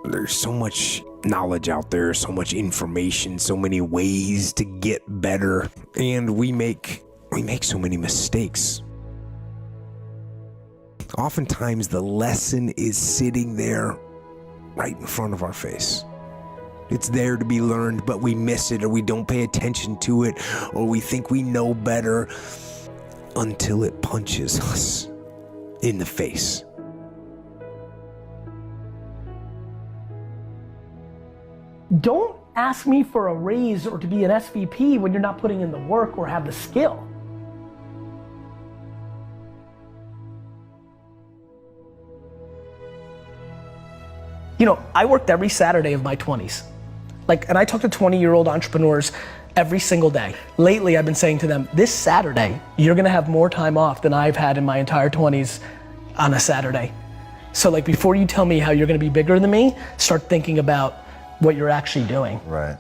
There's so much knowledge out there, so much information, so many ways to get better, and we make so many mistakes. Oftentimes the lesson is sitting there right in front of our face. It's there to be learned, but we miss it, or we don't pay attention to it, or we think we know better until it punches us in the face. Don't ask me for a raise or to be an SVP when you're not putting in the work or have the skill. You know, I worked every Saturday of my 20s. And I talk to 20-year-old entrepreneurs every single day. Lately, I've been saying to them, this Saturday, you're gonna have more time off than I've had in my entire 20s on a Saturday. So before you tell me how you're gonna be bigger than me, start thinking about what you're actually doing. Right.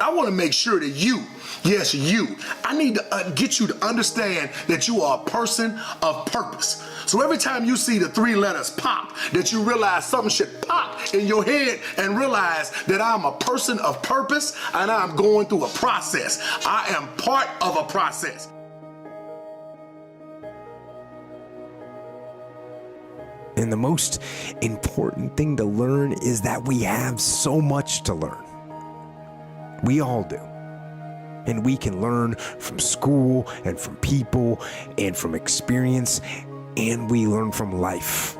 I want to make sure that you, yes, you, I need to get you to understand that you are a person of purpose. So every time you see the 3 letters pop, that you realize something should pop in your head and realize that I'm a person of purpose and I'm going through a process. I am part of a process. And the most important thing to learn is that we have so much to learn. We all do. And we can learn from school and from people and from experience, and we learn from life.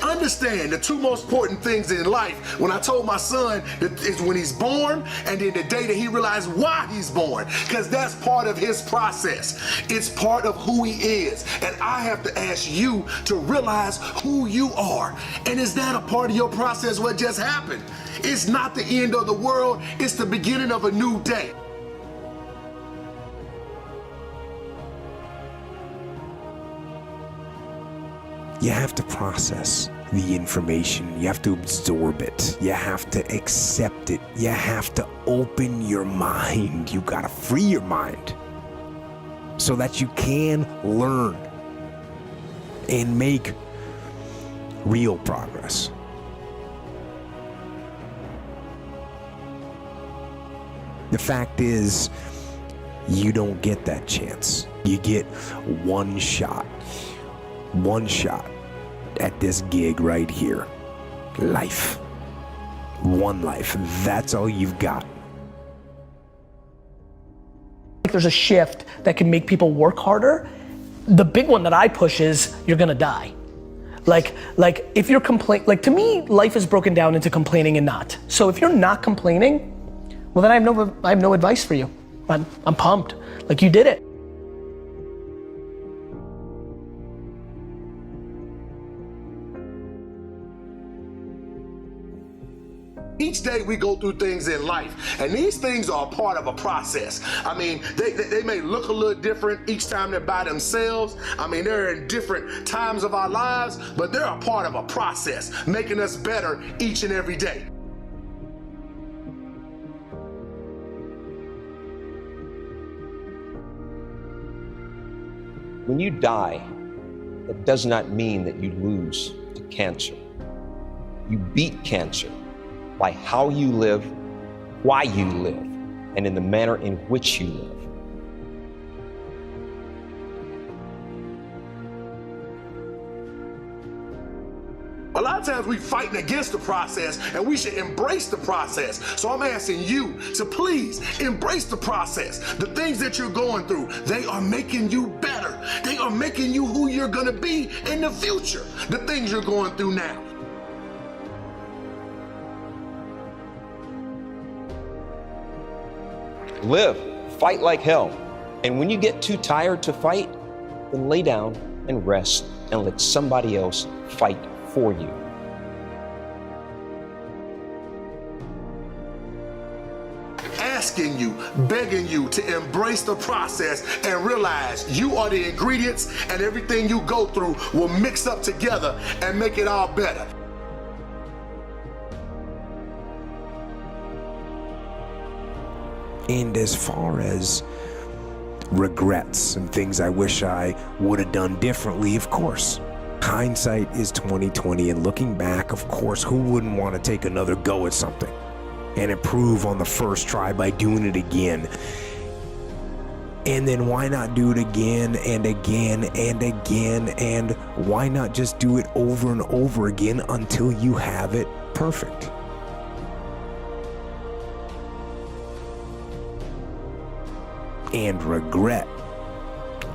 Understand the 2 most important things in life. When I told my son that is when he's born, and then the day that he realized why he's born, because that's part of his process. It's part of who he is. And I have to ask you to realize who you are. And is that a part of your process, what just happened? It's not the end of the world, it's the beginning of a new day. You have to process the information. You have to absorb it. You have to accept it. You have to open your mind. You gotta free your mind so that you can learn and make real progress. The fact is, you don't get that chance. You get one shot at this gig right here. Life. One life. That's all you've got. There's a shift that can make people work harder. The big one that I push is you're gonna die. If you're to me, life is broken down into complaining and not. So if you're not complaining, well then I have no advice for you. I'm pumped. You did it. Each day we go through things in life, and these things are a part of a process. I mean, they may look a little different each time they're by themselves. I mean, they're in different times of our lives, but they're a part of a process, making us better each and every day. When you die, that does not mean that you lose to cancer. You beat cancer by how you live, why you live, and in the manner in which you live. A lot of times we're fighting against the process, and we should embrace the process. So I'm asking you to please embrace the process. The things that you're going through, they are making you better. They are making you who you're gonna be in the future. The things you're going through now. Live, fight like hell. And when you get too tired to fight, then lay down and rest and let somebody else fight for you. Asking you, begging you to embrace the process and realize you are the ingredients, and everything you go through will mix up together and make it all better. And as far as regrets and things I wish I would have done differently, of course. Hindsight is 2020, and looking back, of course, who wouldn't want to take another go at something and improve on the first try by doing it again? And then why not do it again and again and again, and why not just do it over and over again until you have it perfect? And regret,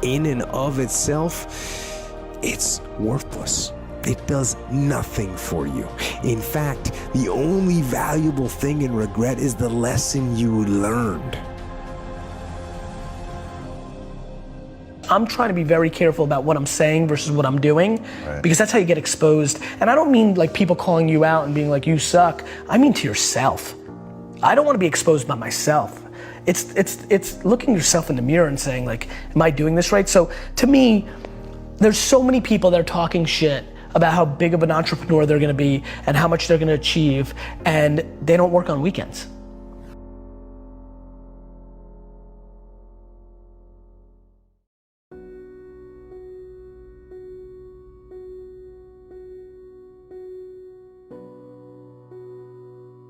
in and of itself, it's worthless. It does nothing for you. In fact, the only valuable thing in regret is the lesson you learned. I'm trying to be very careful about what I'm saying versus what I'm doing, because that's how you get exposed. And I don't mean like people calling you out and being like, you suck. I mean to yourself. I don't want to be exposed by myself. It's looking yourself in the mirror and saying like, am I doing this right? So to me, there's so many people that are talking shit about how big of an entrepreneur they're gonna be and how much they're gonna achieve, and they don't work on weekends.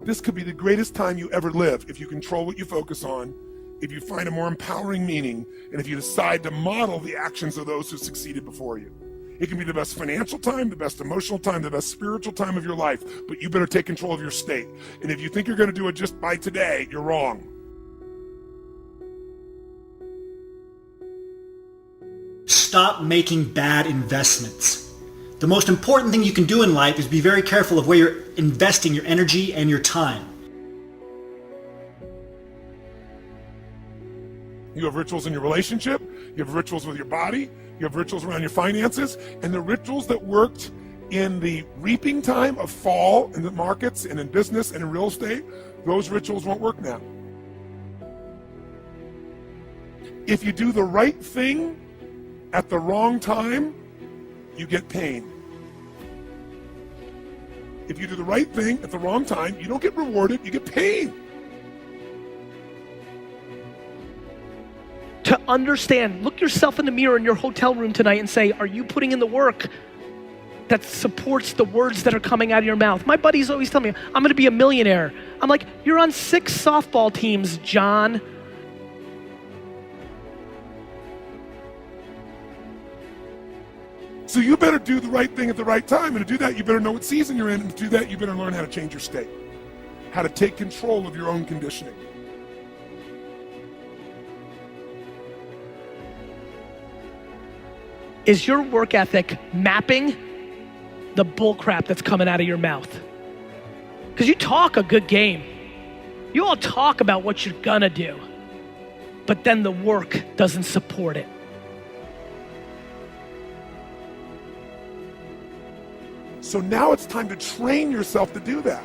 This could be the greatest time you ever live if you control what you focus on, if you find a more empowering meaning, and if you decide to model the actions of those who succeeded before you. It can be the best financial time, the best emotional time, the best spiritual time of your life, but you better take control of your state. And if you think you're going to do it just by today, you're wrong. Stop making bad investments. The most important thing you can do in life is be very careful of where you're investing your energy and your time. You have rituals in your relationship, you have rituals with your body, you have rituals around your finances, and the rituals that worked in the reaping time of fall in the markets and in business and in real estate, those rituals won't work now. If you do the right thing at the wrong time, you get pain. If you do the right thing at the wrong time, you don't get rewarded, you get pain. To understand, look yourself in the mirror in your hotel room tonight and say, are you putting in the work that supports the words that are coming out of your mouth? My buddies always tell me, I'm gonna be a millionaire. I'm like, you're on 6 softball teams, John. So you better do the right thing at the right time, and to do that, you better know what season you're in, and to do that, you better learn how to change your state, how to take control of your own conditioning. Is your work ethic mapping the bullcrap that's coming out of your mouth? Because you talk a good game. You all talk about what you're gonna do, but then the work doesn't support it. So now it's time to train yourself to do that.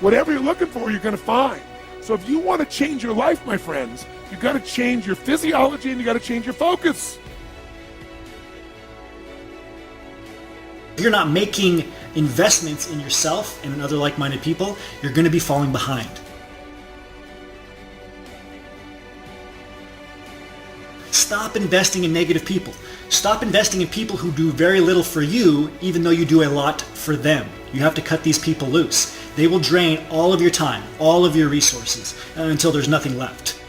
Whatever you're looking for, you're going to find. So if you want to change your life, my friends, you've got to change your physiology and you got to change your focus. If you're not making investments in yourself and in other like-minded people, you're going to be falling behind. Stop investing in negative people. Stop investing in people who do very little for you, even though you do a lot for them. You have to cut these people loose. They will drain all of your time, all of your resources, until there's nothing left.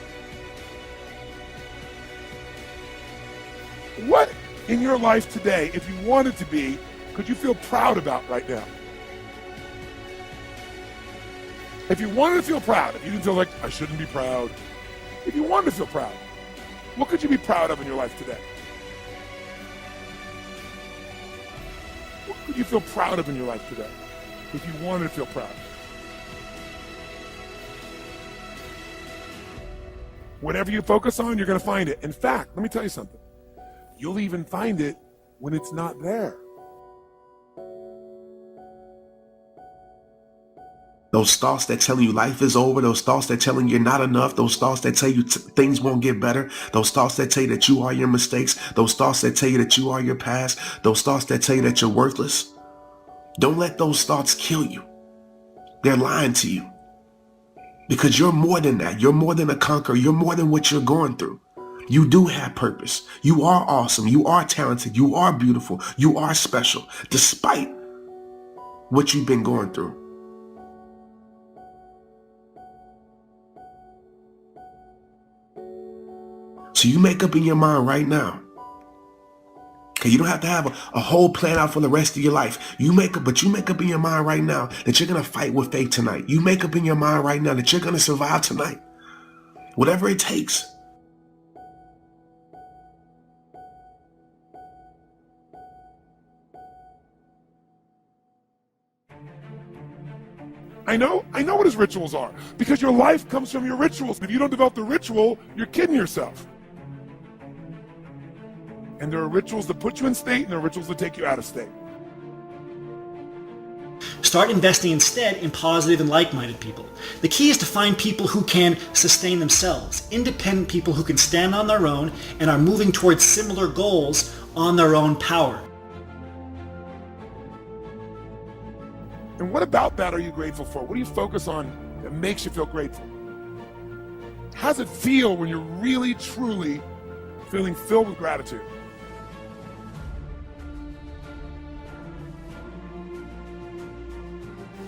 What in your life today, if you wanted to be, could you feel proud about right now? If you wanted to feel proud, if you didn't feel like, I shouldn't be proud, if you wanted to feel proud, what could you be proud of in your life today? What could you feel proud of in your life today if you wanted to feel proud? Whatever you focus on, you're going to find it. In fact, let me tell you something. You'll even find it when it's not there. Those thoughts that tell you life is over, those thoughts that telling you you're not enough, those thoughts that tell you things won't get better, those thoughts that tell you that you are your mistakes, those thoughts that tell you that you are your past, those thoughts that tell you that you're worthless. Don't let those thoughts kill you. They're lying to you. Because you're more than that. You're more than a conqueror. You're more than what you're going through. You do have purpose. You are awesome. You are talented. You are beautiful. You are special, despite what you've been going through. So you make up in your mind right now. Okay, you don't have to have a whole plan out for the rest of your life. You make up in your mind right now that you're going to fight with faith tonight. You make up in your mind right now that you're going to survive tonight. Whatever it takes. I know what his rituals are, because your life comes from your rituals. If you don't develop the ritual, you're kidding yourself. And there are rituals that put you in state, and there are rituals that take you out of state. Start investing instead in positive and like-minded people. The key is to find people who can sustain themselves, independent people who can stand on their own and are moving towards similar goals on their own power. And what about that are you grateful for? What do you focus on that makes you feel grateful? How does it feel when you're really, truly feeling filled with gratitude?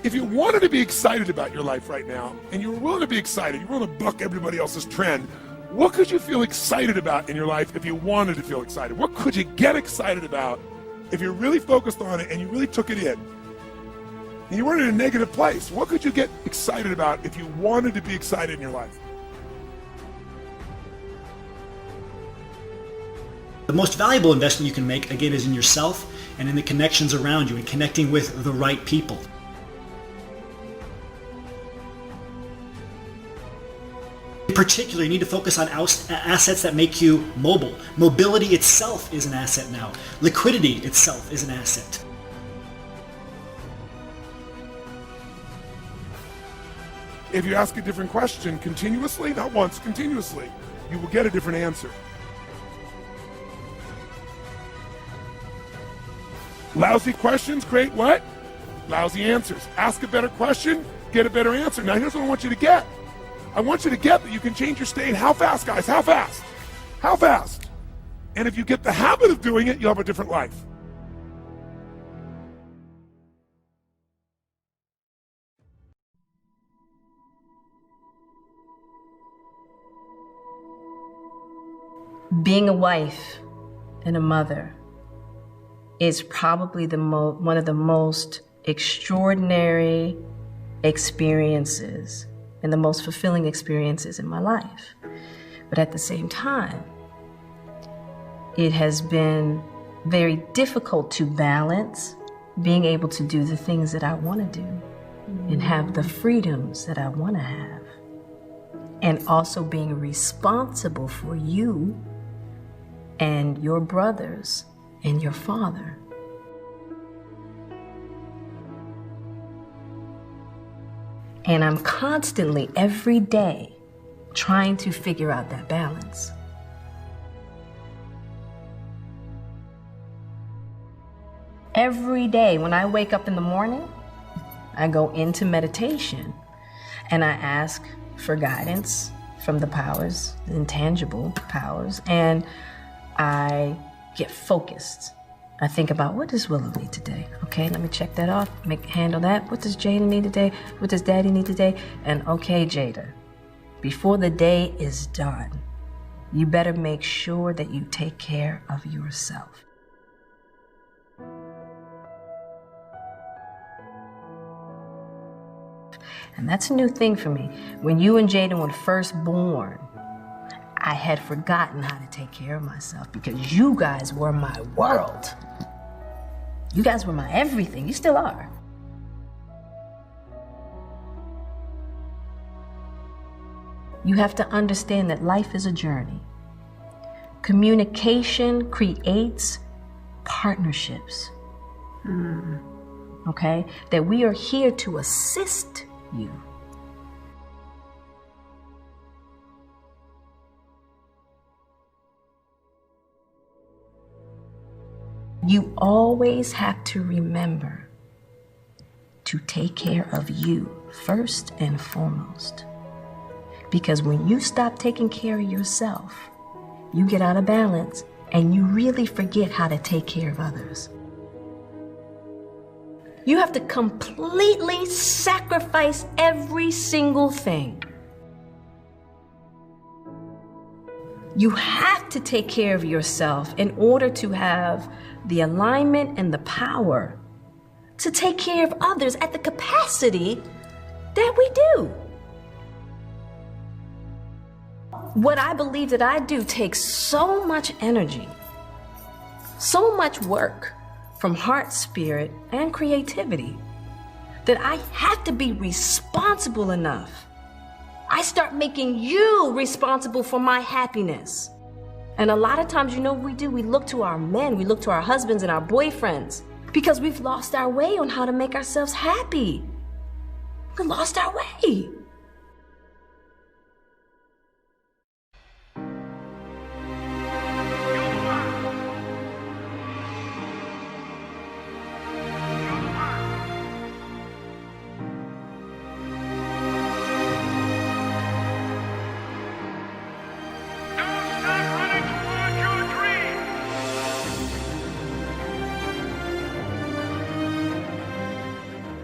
If you wanted to be excited about your life right now, and you were willing to be excited, you're willing to buck everybody else's trend, what could you feel excited about in your life if you wanted to feel excited? What could you get excited about if you're really focused on it and you really took it in? And you weren't in a negative place. What could you get excited about if you wanted to be excited in your life? The most valuable investment you can make, again, is in yourself and in the connections around you and connecting with the right people. In particular, you need to focus on assets that make you mobile. Mobility itself is an asset now. Liquidity itself is an asset. If you ask a different question continuously, not once, continuously, you will get a different answer. Lousy questions create what? Lousy answers. Ask a better question, get a better answer. Now here's what I want you to get. I want you to get that you can change your state. How fast, guys? How fast? How fast? And if you get the habit of doing it, you'll have a different life. Being a wife and a mother is probably one of the most extraordinary experiences and the most fulfilling experiences in my life. But at the same time, it has been very difficult to balance being able to do the things that I want to do and have the freedoms that I want to have, and also being responsible for you and your brothers and your father. And I'm constantly, every day, trying to figure out that balance. Every day when I wake up in the morning, I go into meditation and I ask for guidance from the powers, the intangible powers, and I get focused. I think about, what does Willow need today? Okay, let me check that off, handle that. What does Jada need today? What does Daddy need today? And okay, Jada, before the day is done, you better make sure that you take care of yourself. And that's a new thing for me. When you and Jada were first born, I had forgotten how to take care of myself because you guys were my world. You guys were my everything. You still are. You have to understand that life is a journey. Communication creates partnerships. Okay? That we are here to assist you. You always have to remember to take care of you first and foremost. Because when you stop taking care of yourself, you get out of balance and you really forget how to take care of others. You have to completely sacrifice every single thing. You have to take care of yourself in order to have the alignment and the power to take care of others at the capacity that we do. What I believe that I do takes so much energy, so much work from heart, spirit, and creativity that I have to be responsible enough. I start making you responsible for my happiness. And a lot of times, you know what we do? We look to our men, we look to our husbands and our boyfriends because we've lost our way on how to make ourselves happy. We lost our way.